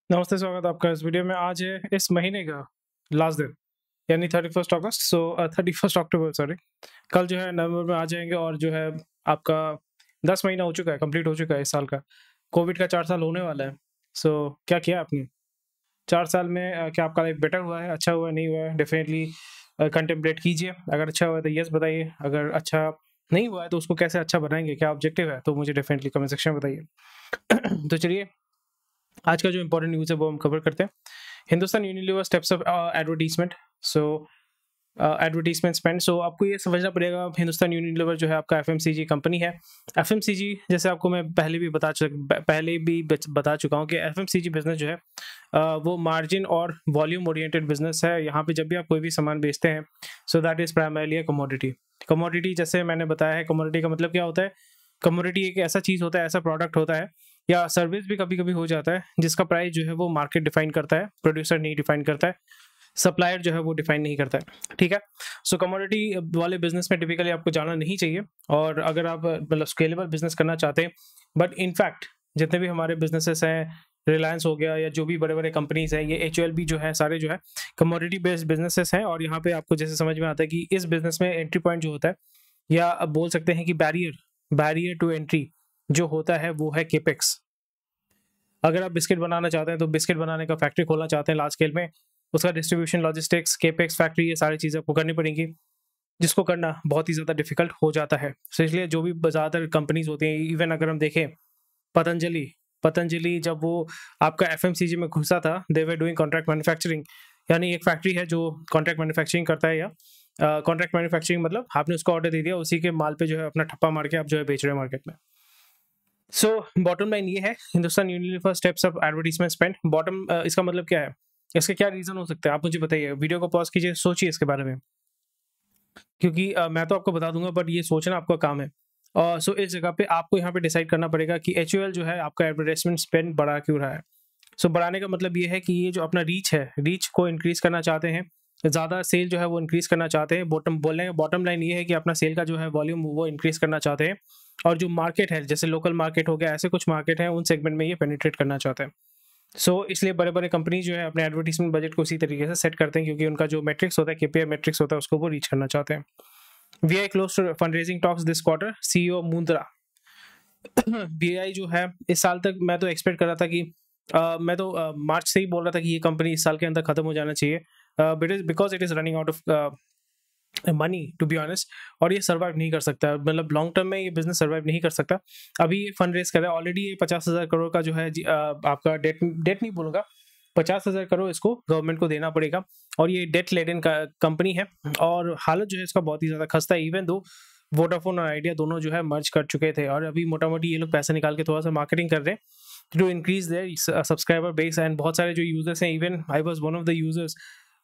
नमस्ते, स्वागत है आपका इस वीडियो में। आज है इस महीने का लास्ट दिन, यानी 31 अगस्त, 31 अक्टूबर, सॉरी। कल जो है नवंबर में आ जाएँगे और जो है आपका 10 महीना हो चुका है, कंप्लीट हो चुका है इस साल का। कोविड का 4 साल होने वाला है। क्या किया आपने? 4 साल में क्या आपका लाइफ बेटर हुआ है, अच्छा हुआ है, नहीं हुआ है? डेफ़िनेटली कंटेम्पलेट कीजिए। अगर अच्छा हुआ है तो येस बताइए, अगर अच्छा नहीं हुआ है तो उसको कैसे अच्छा बनाएँगे, क्या ऑब्जेक्टिव है? तो मुझे डेफ़िनेटली कमेंट सेक्शन में बताइए। तो चलिए, आज का जो इम्पोर्टेंट न्यूज़ है वो हम कवर करते हैं। Hindustan Unilever steps up advertisement. So advertisement spend. So आपको ये समझना पड़ेगा, हिंदुस्तान यूनिलीवर जो है आपका एफएमसीजी कंपनी है। एफएमसीजी, जैसे आपको मैं पहले भी बता चुका हूँ कि एफएमसीजी बिजनेस जो है वो मार्जिन और वॉल्यूम ओरिएंटेड बिजनेस है। यहाँ पे जब भी आप कोई भी सामान बेचते हैं, सो that is primarily a commodity. Commodity, जैसे मैंने बताया है, कमोडिटी का मतलब क्या होता है? कमोडिटी एक ऐसा चीज होता है, ऐसा प्रोडक्ट होता है या सर्विस भी कभी कभी हो जाता है जिसका प्राइस जो है वो मार्केट डिफाइन करता है, प्रोड्यूसर नहीं डिफाइन करता है, सप्लायर जो है वो डिफाइन नहीं करता है। ठीक है। सो कमोडिटी वाले बिजनेस में टिपिकली आपको जाना नहीं चाहिए। और अगर आप मतलब स्केलेबल बिजनेस करना चाहते हैं, बट इनफैक्ट जितने भी हमारे बिजनेसेस हैं, रिलायंस हो गया या जो भी बड़े बड़े कंपनीज हैं, ये HUL भी जो है, सारे जो है कमोडिटी बेस्ड बिजनेसेस हैं। और यहाँ पे आपको जैसे समझ में आता है कि इस बिजनेस में एंट्री पॉइंट जो होता है, या अब बोल सकते हैं कि बैरियर टू एंट्री जो होता है वो है केपेक्स। अगर आप बिस्किट बनाना चाहते हैं, तो बिस्किट बनाने का फैक्ट्री खोलना चाहते हैं लार्ज स्केल में, उसका डिस्ट्रीब्यूशन, लॉजिस्टिक्स, केपेक्स, फैक्ट्री, ये सारी चीज़ें आपको करनी पड़ेंगी, जिसको करना बहुत ही ज़्यादा डिफिकल्ट हो जाता है। सो इसलिए जो भी ज़्यादातर कंपनीज होती हैं, इवन अगर हम देखें पतंजलि पतंजलि जब वो आपका एफएमसीजी में घुसा था, दे वर डूइंग कॉन्ट्रैक्ट मैन्युफैक्चरिंग। यानी एक फैक्ट्री है जो कॉन्ट्रैक्ट मैन्युफैक्चरिंग करता है, या कॉन्ट्रैक्ट मैन्युफैक्चरिंग मतलब आपने उसको ऑर्डर दे दिया, उसी के माल पे जो है अपना ठप्पा मार के आप जो है बेच रहे हैं मार्केट में। सो बॉटम लाइन ये है, Hindustan Unilever steps up advertisement spend. Bottom इसका मतलब क्या है? इसके क्या रीजन हो सकते हैं, आप मुझे बताइए। वीडियो को पॉज कीजिए, सोचिए इसके बारे में, क्योंकि मैं तो आपको बता दूंगा, बट ये सोचना आपका काम है। सो इस जगह पे आपको यहाँ पे डिसाइड करना पड़ेगा कि HUL जो है आपका एडवर्टाइजमेंट स्पेंड बढ़ा क्यों रहा है। सो बढ़ाने का मतलब ये है कि ये जो अपना रीच है, रीच को इंक्रीज करना चाहते हैं, ज़्यादा सेल जो है वो इंक्रीज करना चाहते हैं। बॉटम लाइन ये है कि अपना सेल का जो है वॉल्यूम वो इंक्रीज करना चाहते हैं। और जो मार्केट है, जैसे लोकल मार्केट हो गया, ऐसे कुछ मार्केट हैं, उन सेगमेंट में ये पेनिट्रेट करना चाहते हैं। इसलिए बड़े बड़े कंपनी जो है अपने एडवर्टीजमेंट बजट को उसी तरीके से सेट करते हैं, क्योंकि उनका जो मैट्रिक्स होता है, KPI मैट्रिक्स होता है, उसको वो रीच करना चाहते हैं। V I close to fund raising talks this quarter, CEO Moondra. BI जो है इस साल तक, मैं तो एक्सपेक्ट कर रहा था कि मैं तो मार्च से ही बोल रहा था कि ये कंपनी इस साल के अंदर खत्म हो जाना चाहिए, because it is running out of money, to be honest. और ये सर्वाइव नहीं कर सकता, मतलब लॉन्ग टर्म में ये बिजनेस सर्वाइव नहीं कर सकता। अभी ये फंड रेज कर रहा है ऑलरेडी, ये 50,000 करोड़ का जो है आपका डेट नहीं बोलूंगा, 50,000 करोड़ इसको गवर्नमेंट को देना पड़ेगा। और ये डेट लेडन कंपनी है, और हालत जो है इसका बहुत ही ज्यादा खस्ता है। इवन दो वोडाफोन और आइडिया दोनों जो है मर्ज कर चुके थे, और अभी मोटा मोटी ये लोग पैसे निकाल के थोड़ा सा मार्केटिंग कर रहे हैं to increase their subscriber base. And बहुत सारे जो यूजर्स हैं, even I was one of the users,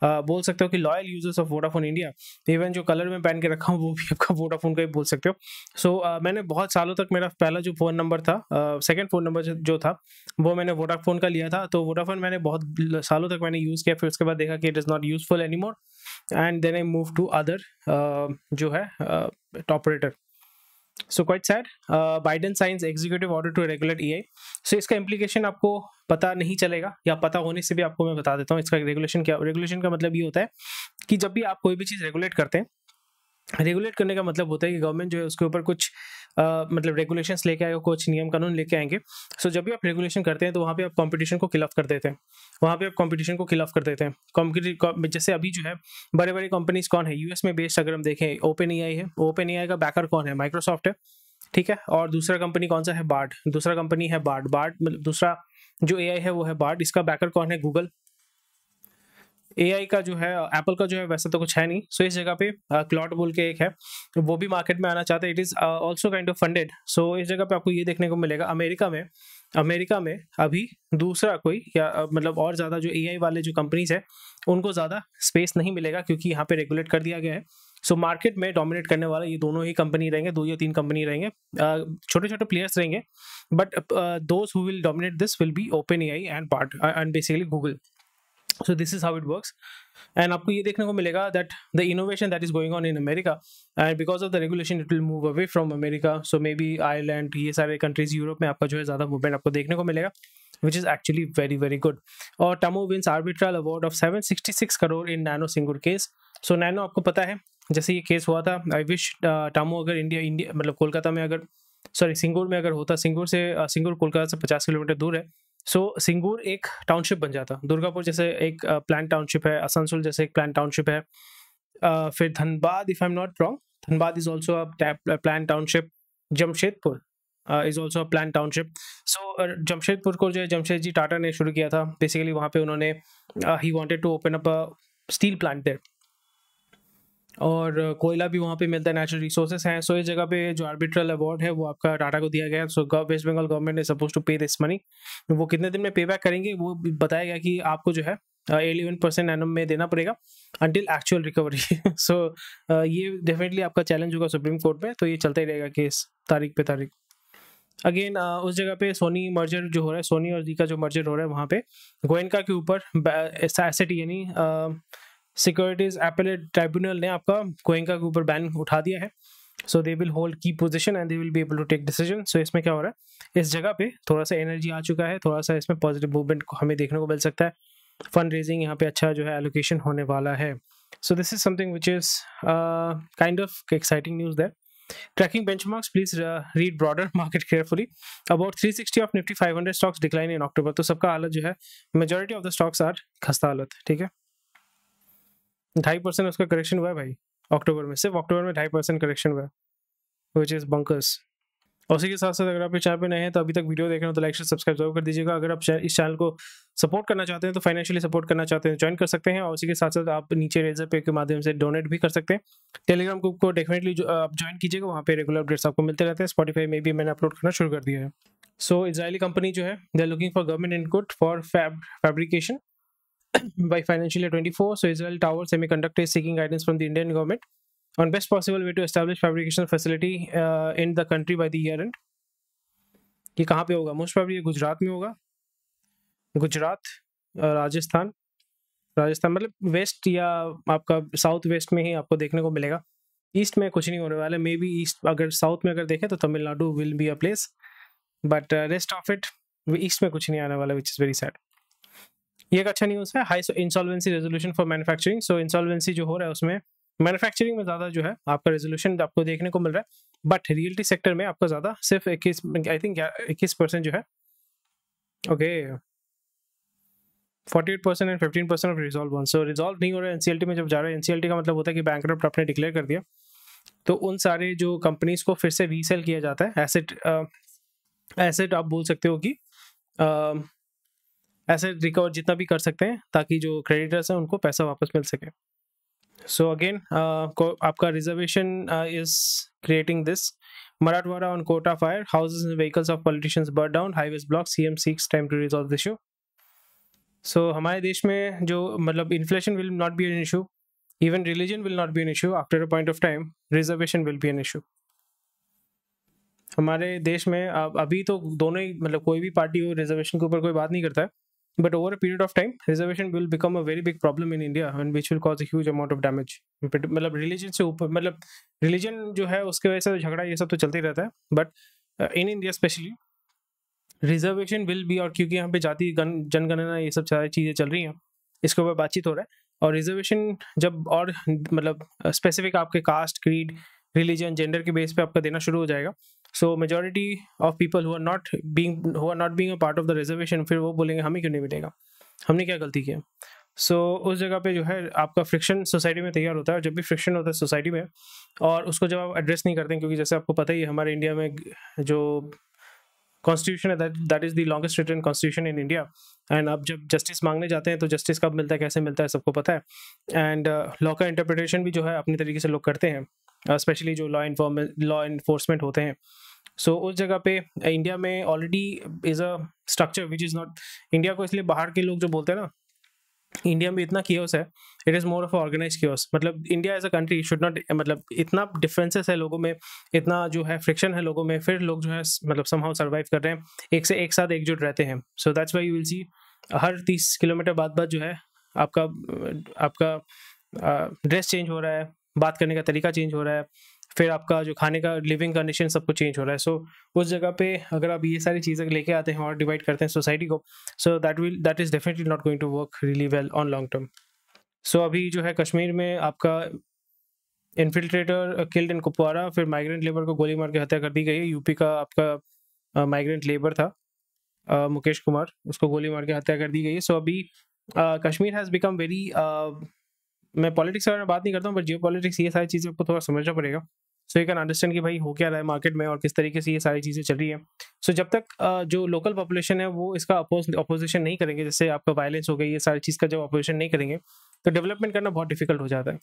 बोल सकते हो कि loyal users of Vodafone India. Even जो कलर में पहन के रखा हूँ वो भी आपका वोडाफोन का ही बोल सकते हो। मैंने बहुत सालों तक, मेरा पहला जो फ़ोन नंबर था, सेकंड फ़ोन नंबर जो था, वो मैंने वोडाफोन का लिया था। तो वोडाफोन मैंने बहुत सालों तक मैंने यूज़ किया, फिर उसके बाद देखा कि it is not useful any more, and then I move to other जो है operator. So quite sad. Biden signs executive order to regulate AI। सो इसका इम्प्लीकेशन आपको पता नहीं चलेगा, या पता होने से भी आपको मैं बता देता हूँ इसका रेगुलेशन का मतलब ये होता है कि जब भी आप कोई भी चीज़ रेगुलेट करते हैं, रेगुलेट करने का मतलब होता है कि गवर्नमेंट जो है उसके ऊपर कुछ मतलब रेगुलेशंस लेके आएगा, कुछ नियम कानून लेके आएंगे। जब भी आप रेगुलेशन करते हैं, तो वहाँ पे आप कंपटीशन को खिलाफ कर देते हैं, जैसे अभी जो है बड़े बड़े कंपनीज कौन है US में बेस्ड, अगर हम देखें OpenAI है। OpenAI का बैकर कौन है? माइक्रोसॉफ्ट है। ठीक है। और दूसरा कंपनी कौन सा है? बार्ड। दूसरा कंपनी है बार्ड मतलब दूसरा जो AI है वो है बार्ड। इसका बैकर कौन है? गूगल। AI का जो है, एप्पल का जो है वैसे तो कुछ है नहीं। इस जगह पे क्लॉड बोल के एक है, वो भी मार्केट में आना चाहते हैं। It is also kind of funded. इस जगह पे आपको ये देखने को मिलेगा, अमेरिका में अभी दूसरा कोई, या मतलब और ज्यादा जो AI वाले जो कंपनीज है, उनको ज्यादा स्पेस नहीं मिलेगा, क्योंकि यहाँ पे रेगुलेट कर दिया गया है। मार्केट में डोमिनेट करने वाला ये दोनों ही कंपनी रहेंगे, 2 या 3 कंपनी रहेंगे, छोटे छोटे प्लेयर्स रहेंगे, but those who will dominate this will be OpenAI and basically Google. This is how it works. And आपको ये देखने को मिलेगा that the innovation that is going on in America, and because of the regulation it will move away from America. May be Ireland, ये सारे countries Europe में आपका जो है ज्यादा मूवमेंट आपको देखने को मिलेगा। which is actually very very good. और टामो wins arbitral award of 766 crore in nano Singur case. So nano आपको पता है जैसे ये केस हुआ था, आई विश टामो अगर इंडिया मतलब कोलकाता में अगर सिंगूर में अगर होता, सिंगूर कोलकाता से 50 किलोमीटर दूर है. सो सिंगूर एक टाउनशिप बन जाता. दुर्गापुर जैसे एक प्लान टाउनशिप है, आसनसोल जैसे एक प्लान टाउनशिप है, फिर Dhanbad, if I am not wrong, Dhanbad is also a plan township. Jamshedpur is also a plan township. So Jamshedpur को जो है जमशेद जी टाटा ने शुरू किया था. बेसिकली वहाँ पे उन्होंने he wanted to open up a steel plant there, और कोयला भी वहाँ पे मिलता है, नेचुरल रिसोर्सेज हैं. सो इस जगह पे जो आर्बिट्रल अवार्ड है वो आपका टाटा को दिया गया. So West Bengal government is suppose to pay this money. वो कितने दिन में पे बैक करेंगे वो बताया गया कि आपको जो है 11% एनम में देना पड़ेगा अंटिल एक्चुअल रिकवरी. सो ये डेफिनेटली आपका चैलेंज होगा सुप्रीम कोर्ट में. तो ये चलता ही रहेगा केस तारीख पे तारीख. अगेन उस जगह पे सोनी मर्जर जो हो रहा है, सोनी और जी का जो मर्जर हो रहा है, वहाँ पे गोयनका के ऊपर एसेट यानी सिक्योरिटीज एपेलेट ट्राइब्यूनल ने आपका गोयनका के ऊपर बैन उठा दिया है. So they will hold key position and they will be able to take decision. So इसमें क्या हो रहा है, इस जगह पे थोड़ा सा एनर्जी आ चुका है, थोड़ा सा इसमें पॉजिटिव मूवमेंट हमें देखने को मिल सकता है. फंड रेजिंग यहाँ पे अच्छा जो है एलोकेशन होने वाला है. So this is something which is kind of exciting news there. Tracking benchmarks, please read broader market carefully. About 360 of Nifty 500 stocks decline in October. तो सबका हालत जो है, majority of the stocks are खस्ता हालत. ठीक है, 2.5% उसका करेक्शन हुआ है भाई अक्टूबर में. सिर्फ अक्टूबर में 2.5% करेक्शन हुआ है, which is bunkers. और उसी के साथ साथ अगर आप इस चैनल पे नए हैं तो अभी तक वीडियो देख रहे हो तो लाइक शेयर सब्सक्राइब जरूर कर दीजिएगा. अगर आप इस चैनल को सपोर्ट करना चाहते हैं तो फाइनेंशियली सपोर्ट करना चाहते हैं ज्वाइन कर सकते हैं. और उसी के साथ साथ आप नीचे रेजर पे के माध्यम से डोनेट भी कर सकते हैं. टेलीग्राम ग्रुप को डेफिनेटली आप ज्वाइन कीजिएगा, वहाँ पे रेगुलर अपडेट्स आपको मिलते रहते हैं. स्पॉटिफाई में भी मैंने अपलोड करना शुरू कर दिया है. सो इजरायली कंपनी जो है they are looking for government input for fabrication by financial year 24. So Israel Tower Semiconductor is seeking guidance from the Indian government on best possible way to establish fabrication facility in the country by the year end. ये कहाँ पे होगा? Most probably ये गुजरात में होगा. गुजरात, राजस्थान मतलब waste या आपका साउथ वेस्ट में ही आपको देखने को मिलेगा. ईस्ट में कुछ नहीं होने वाला. मे बी ईस्ट, अगर साउथ में अगर देखें तो Tamil Nadu will be a place, but rest of it east में कुछ नहीं आने वाला, विच इज़ वेरी सैड. ये एक अच्छा न्यूज़ है. High insolvency resolution for manufacturing. So insolvency जो हो रहा है उसमें मैन्युफैक्चरिंग में ज़्यादा जो है आपका रेजोल्यूशन आपको देखने को मिल रहा है, बट रियल्टी सेक्टर में आपका ज़्यादा सिर्फ 21% जो है. Okay, 48% and 15% of resolve one. So resolve नहीं हो रहा है एनसीएलटी में. जब जा रहा है एनसीएलटी का मतलब होता है कि बैंकरप्ट आपने डिक्लेयर कर दिया, तो उन सारे जो कंपनीज को फिर से रीसेल किया जाता है. एसेट आप बोल सकते हो कि एसेट रिकवर जितना भी कर सकते हैं ताकि जो क्रेडिटर्स हैं उनको पैसा वापस मिल सके. सो अगेन आपका reservation is creating this. Marathwada on quota fire, houses and vehicles of politicians burn down, highways block, CM seeks time to resolve the issue. So हमारे देश में जो मतलब inflation will not be an issue, even religion will not be an issue. After a point of time reservation will be an issue. हमारे देश में अभी तो दोनों ही मतलब कोई भी पार्टी हो रिजर्वेशन के ऊपर कोई बात नहीं करता है, but over a period of time reservation will become a very big problem in India and which will cause a huge amount of damage. मतलब रिलीजन से ऊपर मतलब रिलीजन जो है उसके वजह से झगड़ा ये सब तो चलते ही रहता है, but in India specially reservation will B. और क्योंकि यहाँ पे जाति जनगणना ये सब सारी चीज़ें चल रही हैं, इसके ऊपर बातचीत हो रहा है. और रिजर्वेशन जब और मतलब स्पेसिफिक आपके कास्ट, क्रीड, रिलीजन, जेंडर के बेस पे आपका देना शुरू हो जाएगा, so majority of people who are not being a part of the reservation फिर वो बोलेंगे हमें क्यों नहीं मिलेगा, हमने क्या गलती की. सो उस जगह पे जो है आपका फ्रिक्शन सोसाइटी में तैयार होता है. और जब भी फ्रिक्शन होता है सोसाइटी में और उसको जब आप एड्रेस नहीं करते हैं, क्योंकि जैसे आपको पता ही है हमारे इंडिया में जो कॉन्स्टिट्यूशन है that is the longest written constitution in India. And आप जब जस्टिस मांगने जाते हैं तो जस्टिस कब मिलता है, कैसे मिलता है, सबको पता है. एंड लॉ का इंटरप्रिटेशन भी जो है अपनी तरीके से लोग करते हैं, स्पेशली जो लॉ इन्फोर्समेंट होते हैं. सो उस जगह पे इंडिया में already is a structure which is not. India को इसलिए बाहर के लोग जो बोलते हैं ना, इंडिया में इतना कियोस है, it is more of organise chaos. मतलब India as a country should not, मतलब इतना डिफरेंसेस है लोगों में, इतना जो है फ्रिक्शन है लोगों में, फिर लोग जो है मतलब समहाउ सर्वाइव कर रहे हैं, एक साथ एकजुट रहते हैं. So that's why you will see her 30 kilometre बाद जो है आपका ड्रेस चेंज हो रहा है, बात करने का तरीका चेंज हो रहा है, फिर आपका जो खाने का लिविंग कंडीशन सब कुछ चेंज हो रहा है। सो उस जगह पे अगर आप ये सारी चीज़ें लेके आते हैं और डिवाइड करते हैं सोसाइटी को, so that is definitely not going to work really well on long term. So अभी जो है कश्मीर में आपका इन्फिल्ट्रेटर किल्ड इन कुपवारा, फिर माइग्रेंट लेबर को गोली मार के हत्या कर दी गई है। यूपी का आपका माइग्रेंट लेबर था मुकेश कुमार, उसको गोली मार के हत्या कर दी गई है। सो अभी कश्मीर हैज़ बिकम वेरी मैं पॉलिटिक्स के बारे में बात नहीं करता हूँ, बट जियो पॉलिटिक्स ये सारी चीज़ें आपको थोड़ा समझना पड़ेगा। सो यू कैन अंडरस्टैंड कि भाई हो क्या रहा है मार्केट में और किस तरीके से ये सारी चीज़ें चल रही हैं। सो जब तक जो लोकल पॉपुलेशन है वो इसका अपोजिशन नहीं करेंगे, जैसे आपका वायलेंस हो गई, ये सारी चीज़ का जब अपोजिशन नहीं करेंगे तो डेवलपमेंट करना बहुत डिफिकल्ट हो जाता है।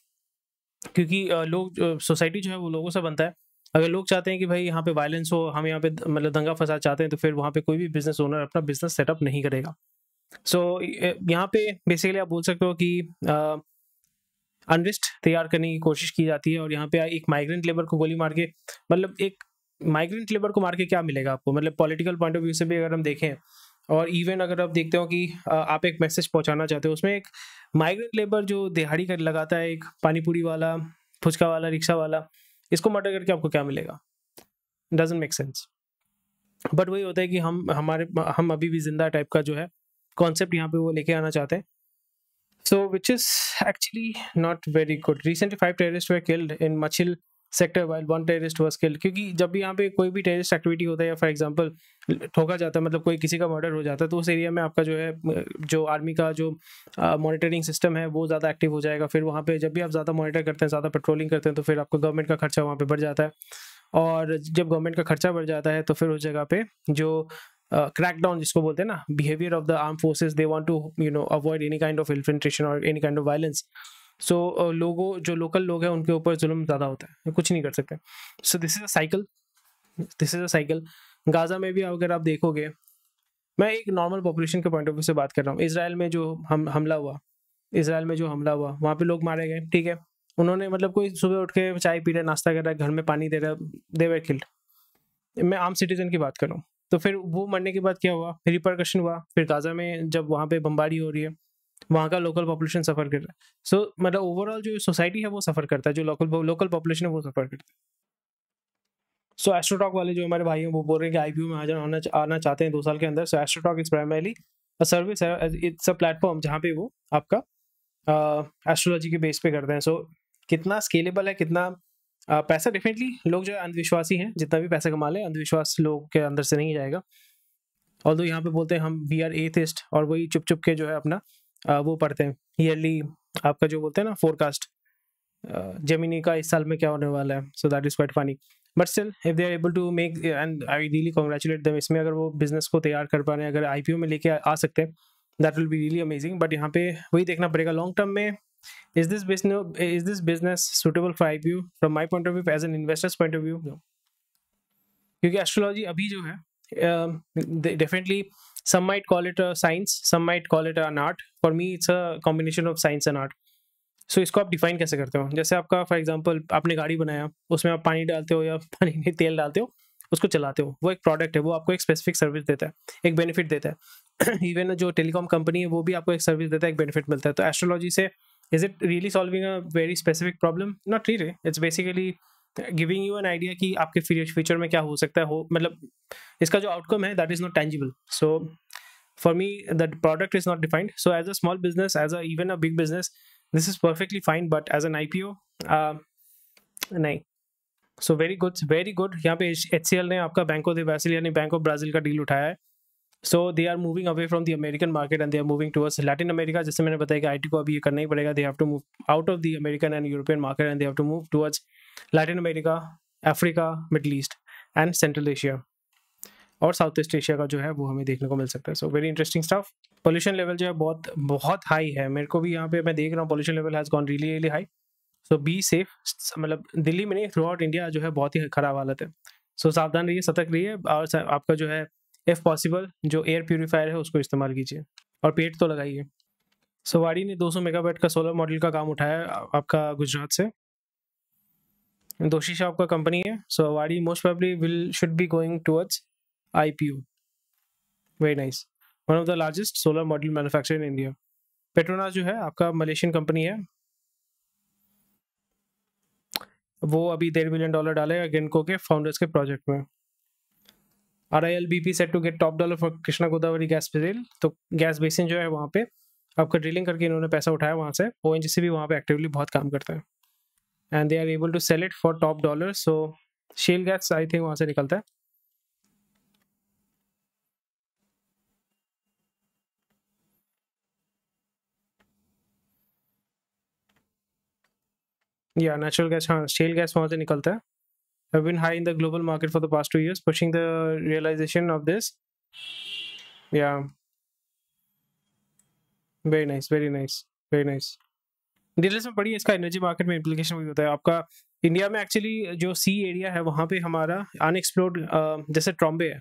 क्योंकि लोग सोसाइटी जो है वो लोगों से बनता है। अगर लोग चाहते हैं कि भाई यहाँ पे वायलेंस हो, हम यहाँ पे मतलब दंगा फसाद चाहते हैं, तो फिर वहाँ पे कोई भी बिजनेस ओनर अपना बिजनेस सेटअप नहीं करेगा। सो यहाँ पे बेसिकली आप बोल सकते हो कि अनरेस्ट तैयार करने की कोशिश की जाती है। और यहाँ पे एक माइग्रेंट लेबर को गोली मार के, मतलब एक माइग्रेंट लेबर को मार के क्या मिलेगा आपको, मतलब पॉलिटिकल पॉइंट ऑफ व्यू से भी अगर हम देखें, और इवन अगर आप देखते हो कि आप एक मैसेज पहुंचाना चाहते हो, उसमें एक माइग्रेंट लेबर जो दिहाड़ी कर लगाता है, एक पानी पूरी वाला, फुचका वाला, रिक्शा वाला, इसको मर्डर करके आपको क्या मिलेगा? Doesn't make sense. बट वही होता है कि हम अभी भी जिंदा टाइप का जो है कॉन्सेप्ट यहाँ पे वो लेके आना चाहते हैं। So, which is actually not very good. Recently, 5 terrorists were killed in Machil sector while 1 terrorist was killed. क्योंकि जब भी यहाँ पे कोई भी टेररिस्ट एक्टिविटी होता है या फॉर एग्जांपल ठोका जाता है, मतलब कोई किसी का मर्डर हो जाता है, तो उस एरिया में आपका जो है जो आर्मी का जो मॉनिटरिंग सिस्टम है वो ज़्यादा एक्टिव हो जाएगा। फिर वहाँ पे जब भी आप ज़्यादा मॉनिटर करते हैं, ज़्यादा पेट्रोलिंग करते हैं, तो फिर आपका गवर्नमेंट का खर्चा वहाँ पे बढ़ जाता है। और जब गवर्नमेंट का खर्चा बढ़ जाता है तो फिर उस जगह पे जो क्रैकडाउन जिसको बोलते हैं ना, behaviour of the arm forces, they want to avoid any kind of infiltration और any kind of violence. So लोगों जो लोकल लोग हैं उनके ऊपर जुल्म ज़्यादा होता है, कुछ नहीं कर सकते। So this is a cycle. Gaza में भी अगर आप देखोगे, मैं एक नॉर्मल पॉपुलेशन के पॉइंट ऑफ व्यू से बात कर रहा हूँ। इसराइल में जो हमला हुआ, वहाँ पे लोग मारे गए, ठीक है। उन्होंने मतलब कोई सुबह उठ के चाय पी रहा है, नाश्ता कर रहा है, घर में पानी दे रहा है, दे वर किल्ड। मैं आम सिटीजन की बात कर रहा हूँ। तो फिर वो मरने के बाद क्या हुआ, रिपरकशन हुआ। फिर गाजा में जब वहाँ पे बमबारी हो रही है, वहाँ का लोकल पॉपुलेशन सफ़र कर रहा है। सो मतलब ओवरऑल जो सोसाइटी है वो सफ़र करता है, जो लोकल पॉपुलेशन है वो सफ़र करता है। सो एस्ट्रोटॉक वाले जो हमारे भाई हैं वो बोल रहे हैं कि आईपीओ में आना चाहते हैं 2 साल के अंदर। So AstroTalk is primarily a service है, इट्स अ प्लेटफॉर्म जहाँ पे वो आपका एस्ट्रोलॉजी के बेस पे करते हैं। सो कितना स्केलेबल है, कितना पैसा, डेफिनेटली लोग जो है अंधविश्वासी हैं, जितना भी पैसा कमा ले अंधविश्वास लोग के अंदर से नहीं जाएगा। ऑल्दो यहाँ पे बोलते हैं हम वी आर एथिस्ट, और वही चुप चुप के जो है अपना वो पढ़ते हैं ईयरली, आपका जो बोलते हैं ना फोरकास्ट, जेमिनी का इस साल में क्या होने वाला है। So that is quite funny, but still if they are able to make, and I really congratulate them, इसमें अगर वो बिजनेस को तैयार कर पा रहे हैं, अगर आईपीओ में लेके आ सकते हैं, that will be really amazing. But यहाँ पे वही देखना पड़ेगा लॉन्ग टर्म में, is this business suitable for IPO? From my point of view, as an investor's point of view, no. क्योंकि एस्ट्रोलॉजी अभी जो है definitely some might call it a science, some might call it an art. For me it's a combination of science and art. So इसको आप define कैसे करते हो? जैसे आपका फॉर एग्जांपल आपने गाड़ी बनाया, उसमें आप पानी डालते हो या पानी नहीं तेल डालते हो, उसको चलाते हो, वो एक प्रोडक्ट है, वो आपको एक स्पेसिफिक सर्विस देता है, एक बेनिफिट देता है। इवन जो टेलीकॉम कंपनी है वो भी आपको एक सर्विस देता है, एक बेनिफिट मिलता है। तो एस्ट्रोलॉजी से is it really solving a very specific problem? Not really. It's basically giving you an idea कि आपके फ्यूचर में क्या हो सकता है, मतलब इसका जो आउटकम है that is not tangible. So for me the product is not defined. So as a small business, as a even a big business, this is perfectly fine. But as an IPO, नहीं. So very good. यहाँ पे HCL ने आपका Banco de Brasilia यानी bank of Brazil का deal उठाया है। So they are moving away from the American market and they are moving towards Latin America. जैसे मैंने बताया कि IT को अभी ये करना ही पड़ेगा, they have to move out of the American and European market and they have to move towards Latin America, Africa, Middle East and Central Asia और साउथ ईस्ट एशिया का जो है वो हमें देखने को मिल सकता है। So very interesting stuff. Pollution level जो है बहुत हाई है, मेरे को भी यहाँ पे मैं देख रहा हूँ pollution level has gone really high. So be safe, मतलब दिल्ली में नहीं, थ्रू आउट इंडिया जो है बहुत ही खराब हालत है। सो सावधान रहिए, सतर्क रहिए, और आपका जो है इफ़ पॉसिबल जो एयर प्यूरीफायर है उसको इस्तेमाल कीजिए और पेड़ तो लगाइए। सो वाड़ी ने 200 मेगावाट का सोलर मॉडल का काम उठाया आपका गुजरात से। दोशीशा आपका कंपनी है। सो वाड़ी most probably should be going towards IPO। Very nice, one of the largest solar model manufacturer in India. Petronas जो है आपका मलेशियन कंपनी है। वो अभी $1.5 बिलियन डालेगा गेनको के फाउंडर्स के प्रोजेक्ट में। RILBP set to get $top for Krishna Godavari gas basin. तो गैस बेसिन जो है वहाँ पे आपका ड्रिलिंग करके इन्होंने पैसा उठाया वहाँ से। ONGC भी वहाँ पे एक्टिवली बहुत काम करता है and they are able to sell it for $top। So shale gas I think वहाँ से निकलता है। या नेचुरल गैस, हाँ शेल गैस वहाँ से निकलता है। have been high in the global market for the past 2 years, pushing the realization of this. Yeah, very nice, very nice, very nice. Details में पढ़िए, इसका एनर्जी मार्केट में इम्प्लीकेशन भी होता है आपका। इंडिया में एक्चुअली जो सी एरिया है वहाँ पे हमारा अनएक्सप्लोर्ड, जैसे ट्रॉम्बे है,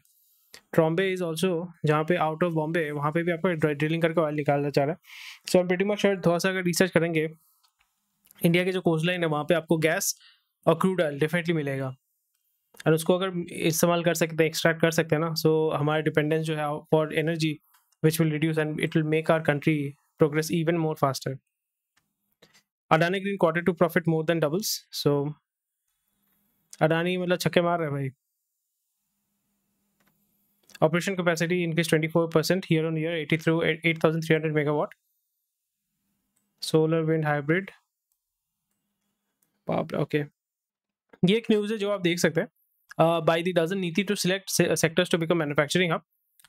ट्रॉम्बे इज ऑल्सो जहाँ पे आउट ऑफ बॉम्बे, वहाँ पे भी आपको ड्रिलिंग करके ऑयल निकालना चाह रहा है। सो प्रीटी मच शायद थोड़ा सा अगर रिसर्च करेंगे, इंडिया के जो कोस्ट लाइन है वहाँ पे आपको गैस और क्रूड ऑयल डेफिनेटली मिलेगा, और उसको अगर इस्तेमाल कर सकते हैं, एक्सट्रैक्ट कर सकते हैं ना, सो हमारा डिपेंडेंस जो है for energy which will reduce and it will make our country progress even more faster. Adani green quarter two profit more than doubles. So Adani मतलब छक्के मार रहे हैं भाई। Operation capacity increase 24% year on year, 8,300 megawatt. Solar wind hybrid, okay. ये एक news है जो आप देख सकते हैं। बाय द डजन नीति to select sectors to become manufacturing hub.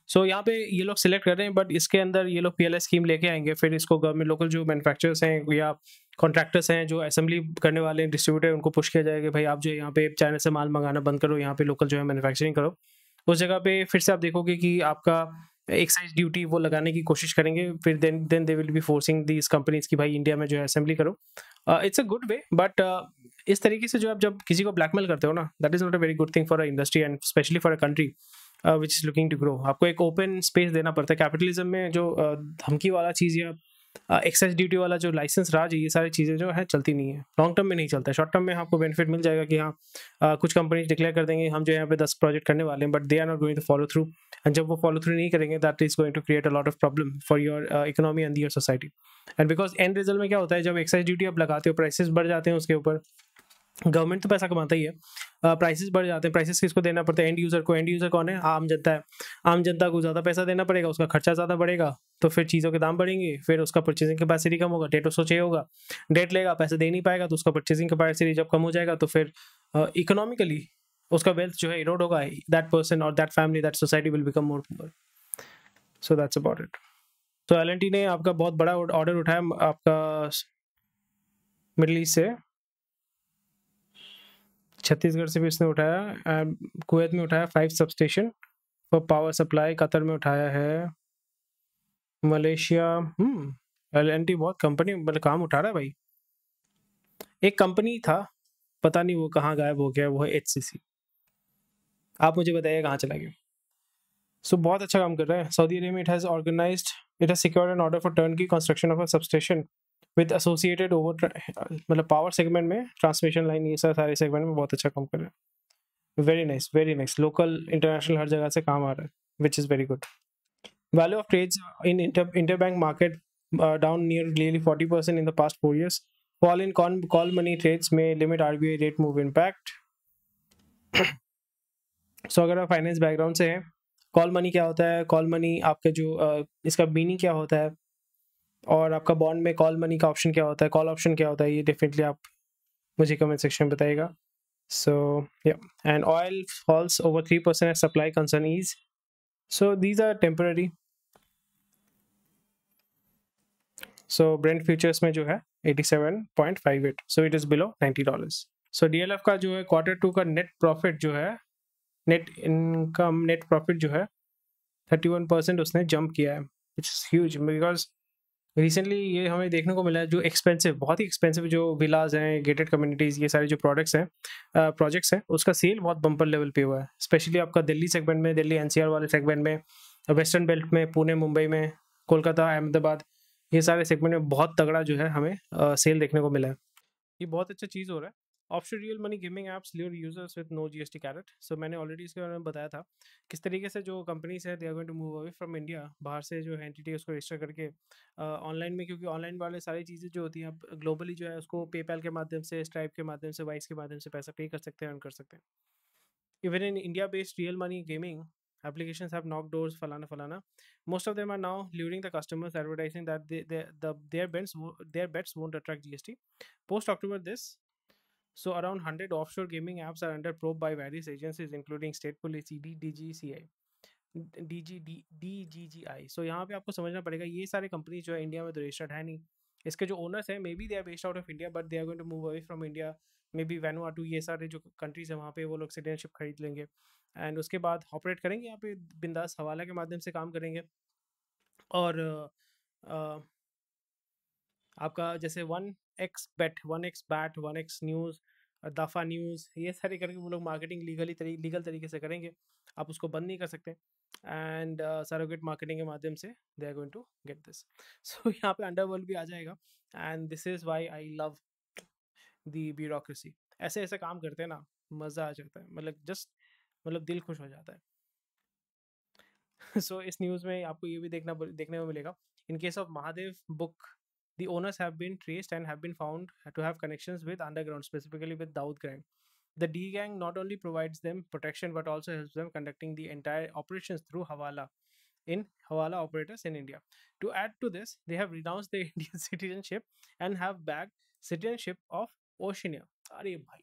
So यहाँ पे ये लोग सिलेक्ट कर रहे हैं, बट इसके अंदर ये लोग PLI स्कीम लेके आएंगे, फिर इसको गवर्नमेंट लोकल जो मैन्युफैक्चरर्स हैं या कॉन्ट्रैक्टर्स हैं जो असेंबली करने वाले हैं, डिस्ट्रीब्यूटर, उनको पुश किया जाएगा भाई आप जो यहाँ पे चाइना से माल मंगाना बंद करो, यहाँ पे लोकल जो है मैन्युफैक्चरिंग करो। उस जगह पे फिर से आप देखोगे कि आपका एक्साइज ड्यूटी वो लगाने की कोशिश करेंगे, फिर then they will be forcing these companies की भाई इंडिया में जो है असेंबली करो। It's a good way, but इस तरीके से जो आप जब किसी को ब्लैकमेल करते हो ना, that is not a very good thing for a industry and specially for a country which is looking to grow. आपको एक ओपन स्पेस देना पड़ता है। कैपिटलिज्म में जो धमकी वाला चीज़ या एक्साइज ड्यूटी वाला जो लाइसेंस राज है, ये सारी चीज़ें जो है चलती नहीं है, लॉन्ग टर्म में नहीं चलता है। शॉर्ट टर्म में आपको बेनिफिट मिल जाएगा कि हाँ कुछ कंपनीज डिक्लेयर कर देंगे हम जो यहाँ पे 10 प्रोजेक्ट करने वाले हैं, but they are not going to follow through, and जब वो फॉलो थ्रू नहीं करेंगे that is going to create a lot of problem for your economy and your society. And because end result में क्या होता है, जब एक्साइज ड्यूटी आप लगाते हो, प्राइसेस बढ़ जाते हैं उसके ऊपर, गवर्नमेंट तो पैसा कमाता ही है, प्राइसेस बढ़ जाते हैं, प्राइसेस किसको देना पड़ता है, एंड यूजर को। एंड यूजर कौन है, आम जनता है। आम जनता को ज़्यादा पैसा देना पड़ेगा, उसका खर्चा ज़्यादा बढ़ेगा, तो फिर चीज़ों के दाम बढ़ेंगे, फिर उसका परचेसिंग कैपेसिटी कम होगा, डेट उसको चाहिए होगा, डेट लेगा, पैसे दे नहीं पाएगा, तो उसका परचेसिंग कैपेसिटी जब कम हो जाएगा तो फिर इकोनॉमिकली उसका वेल्थ जो है इरोड होगा, दैट पर्सन और that family, that society will become more poor. So that's about it. तो L&T ने आपका बहुत बड़ा ऑर्डर उठाया आपका मिडल ईस्ट से, छत्तीसगढ़ से भी इसने उठाया, कुवैत में उठाया 5 substation for power supply, Qatar में उठाया है, मलेशिया। L&T बहुत कंपनी मतलब काम उठा रहा है भाई। एक कंपनी था, पता नहीं वो कहाँ गायब हो गया, वो है HCC। आप मुझे बताइए कहाँ चला गया। सो बहुत अच्छा काम कर रहा है। सऊदी अरेबिया में it has secured an order for turnkey construction of a substation with associated over, मतलब पावर सेगमेंट में, ट्रांसमिशन लाइन, ये सारे सेगमेंट में बहुत अच्छा काम कर रहा है। Very nice, very nice. Local international हर जगह से काम आ रहा है, which is very good. Value of trades in interbank market down nearly 40% in the past 4 years. Fall in call money trades may limit RBI rate move impact. सो अगर आप finance background से हैं, कॉल मनी क्या होता है, call money आपका जो इसका मीनिंग क्या होता है, और आपका बॉन्ड में कॉल मनी का ऑप्शन क्या होता है, कॉल ऑप्शन क्या होता है, ये डेफिनेटली आप मुझे कमेंट सेक्शन में बताइएगा। So yeah, and oil falls over 3% as supply concern ease. So these are temporary. So Brent futures में जो है 87.58, so it is below $90. So DLF का जो है Q2 का नेट प्रॉफिट जो है, नेट इनकम, नेट प्रॉफिट जो है 31% उसने जंप किया है, इट्स ह्यूज, बिकॉज रिसेंटली ये हमें देखने को मिला है जो एक्सपेंसिव, बहुत ही एक्सपेंसिव जो विलाज हैं, गेटेड कम्युनिटीज़, ये सारे जो प्रोजेक्ट्स हैं, उसका सेल बहुत बम्पर लेवल पे हुआ है। स्पेशली आपका दिल्ली सेगमेंट में, दिल्ली NCR वाले सेगमेंट में, वेस्टर्न बेल्ट में, पुणे, मुंबई में, कोलकाता, अहमदाबाद, ये सारे सेगमेंट में बहुत तगड़ा जो है हमें सेल देखने को मिला है। ये बहुत अच्छा चीज़ हो रहा है। Offshore real money gaming apps lure users with no GST carrot. So मैंने ऑलरेडी इसके बारे में बताया था किस तरीके से जो कंपनीज है they are going to move away from India, बाहर से जो है एंटिटी उसको रजिस्टर करके ऑनलाइन में, क्योंकि ऑनलाइन वाले सारी चीज़ें जो होती हैं अब ग्लोबली जो है उसको पेपैल के माध्यम से, स्ट्राइप के माध्यम से, वाइस के माध्यम से पैसा पे कर सकते हैं, अर्न कर सकते हैं। Even in India-based real money gaming applications have knocked doors, falana falana. Most of them are now luring the customers, advertising that their bets won't attract GST. Post October this, so around 100 offshore gaming apps are under probe by various agencies, including State Police, ED, DGCI. DGGI। सो यहाँ पे आपको समझना पड़ेगा ये सारे company जो है India में तो रजिस्टर्ड है नहीं। इसके जो ओनर्स हैं may be they are based out of India, but they are going to move away from India. May be Vanuatu, ये सारे जो कंट्रीज हैं वहाँ पे वो लोग सिटीजनशिप खरीद लेंगे एंड उसके बाद ऑपरेट करेंगे यहाँ पे बिंदास हवाला के माध्यम से काम करेंगे। और आपका जैसे 1x बेट, 1x बैट, 1x न्यूज़, दफा न्यूज़, ये सारे करके वो लोग मार्केटिंग लीगल तरीके से करेंगे। आप उसको बंद नहीं कर सकते एंड सरोगेट मार्केटिंग के माध्यम से they are going to get this. So यहाँ पे अंडरवर्ल्ड भी आ जाएगा and this is why I love the bureaucracy. ऐसे ऐसे काम करते हैं ना, मज़ा आ जाता है, मतलब जस्ट मतलब दिल खुश हो जाता है। सो इस न्यूज़ में आपको ये भी देखने को मिलेगा, in case of Mahadev book the owners have been traced and have been found to have connections with underground, specifically with Dawood gang. The D gang not only provides them protection but also helps them conducting the entire operations through Hawala operators in India. To add to this, they have renounced their Indian citizenship and have bagged citizenship of Oceania. अरे भाई,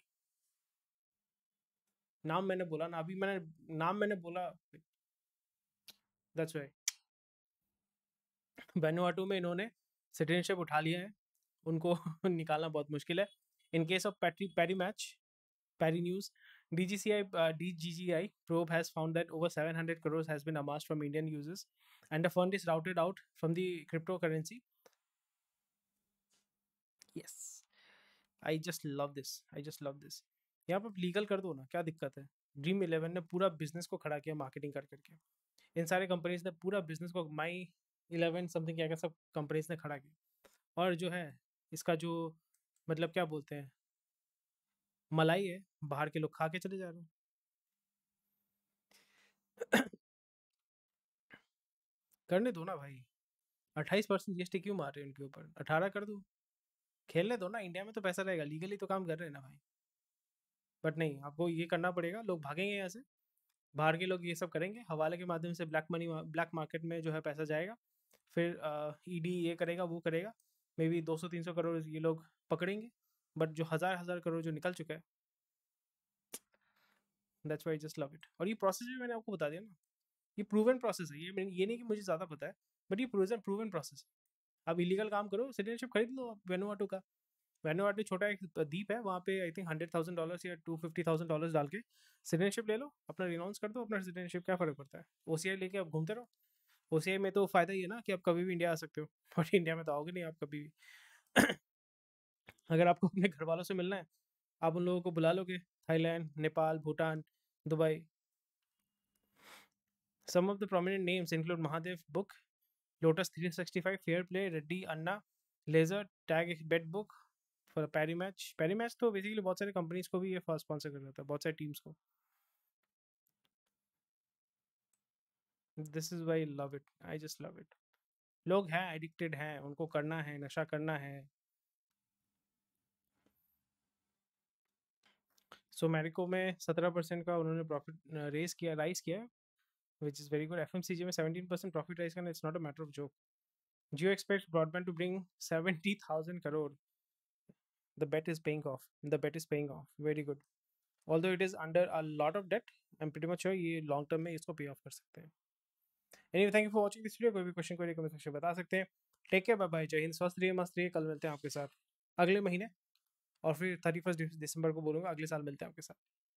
नाम मैंने बोला ना, अभी मैंने बोला, that's why वैनुआटू में इन्होंने सिटीजनशिप उठा लिया है, उनको निकालना बहुत मुश्किल है। In case of Peri News, DGCI probe has found that over 700 crores has been amassed from Indian users and the fund is routed out from the cryptocurrency. Yes, I just love this. यहाँ पर legal कर दो ना, क्या दिक्कत है? Dream 11 ने पूरा बिजनेस को खड़ा किया मार्केटिंग कर करके। इन सारे कंपनीज ने पूरा बिजनेस को माई 11 समथिंग क्या सब कंपनीज ने खड़ा किया, और जो है इसका जो मतलब क्या बोलते हैं मलाई है, बाहर के लोग खा के चले जा रहे हैं। करने दो ना भाई, 28% जीएसटी क्यों मार रहे हैं उनके ऊपर? 18 कर दो, खेलने दो ना, इंडिया में तो पैसा रहेगा, लीगली तो काम कर रहे हैं ना भाई। बट नहीं, आपको ये करना पड़ेगा, लोग भागेंगे यहाँ से, बाहर के लोग ये सब करेंगे, हवाले के माध्यम से ब्लैक मार्केट में जो है पैसा जाएगा, फिर ईडी ये करेगा वो करेगा, मे बी 200-300 करोड़ ये लोग पकड़ेंगे, बट जो हज़ार करोड़ जो निकल चुका है, that's why I just love it. और ये प्रोसेस भी मैंने आपको बता दिया ना, ये प्रूवन प्रोसेस है, ये नहीं कि मुझे ज़्यादा पता है, बट ये प्रूवन प्रोसेस है। आप इलीगल काम करो, सिटीजनशिप खरीद लो आप वैनुआटू का। वैनुआटू छोटा एक द्वीप है, वहाँ पे आई थिंक $100,000 या $250,000 डाल के सिटीजनशिप ले लो, अपना रिनाउंस कर दो अपना सिटीजनशिप, क्या फ़र्क पड़ता है? ओसीआई लेके आप घूमते रहो। ओसीआई में तो फ़ायदा ही है ना कि आप कभी भी इंडिया आ सकते हो, बट इंडिया में तो आओगे नहीं आप कभी भी। अगर आपको अपने घर वालों से मिलना है, आप उन लोगों को बुला लोगे, Thailand, Nepal, Bhutan, Dubai. Some of the prominent names include Mahadev Book, Lotus 365, Fair Play, Reddy, Anna, Laser, Tag Bet Book, for Pari Match तो बेसिकली बहुत सारे कंपनीज को भी ये स्पॉन्सर कर रहा था, बहुत सारी टीम्स को। This is why I love it, I just love it. लोग हैं एडिक्टेड हैं, उनको करना है, नशा करना है। सो मैरिको में 17% का उन्होंने प्रॉफिट राइज किया है, which is very good. FMCG में 17% प्रॉफिट राइज करना, it's not a matter of joke. Jio expects broadband to bring 70,000 crore. The bet is paying off. Very good. Although it is under a lot of debt, I'm pretty much sure ये long term में इसको pay off कर सकते हैं। Anyway, thank you for watching this video. कोई भी question कोई comment section में बता सकते हैं। टेक केयर, बाय बाय, जय हिंद, स्वस्थ रहिए, मस्त रहिए। कल मिलते हैं आपके साथ अगले महीने, और फिर 31 दिसंबर को बोलूँगा अगले साल मिलते हैं आपके साथ।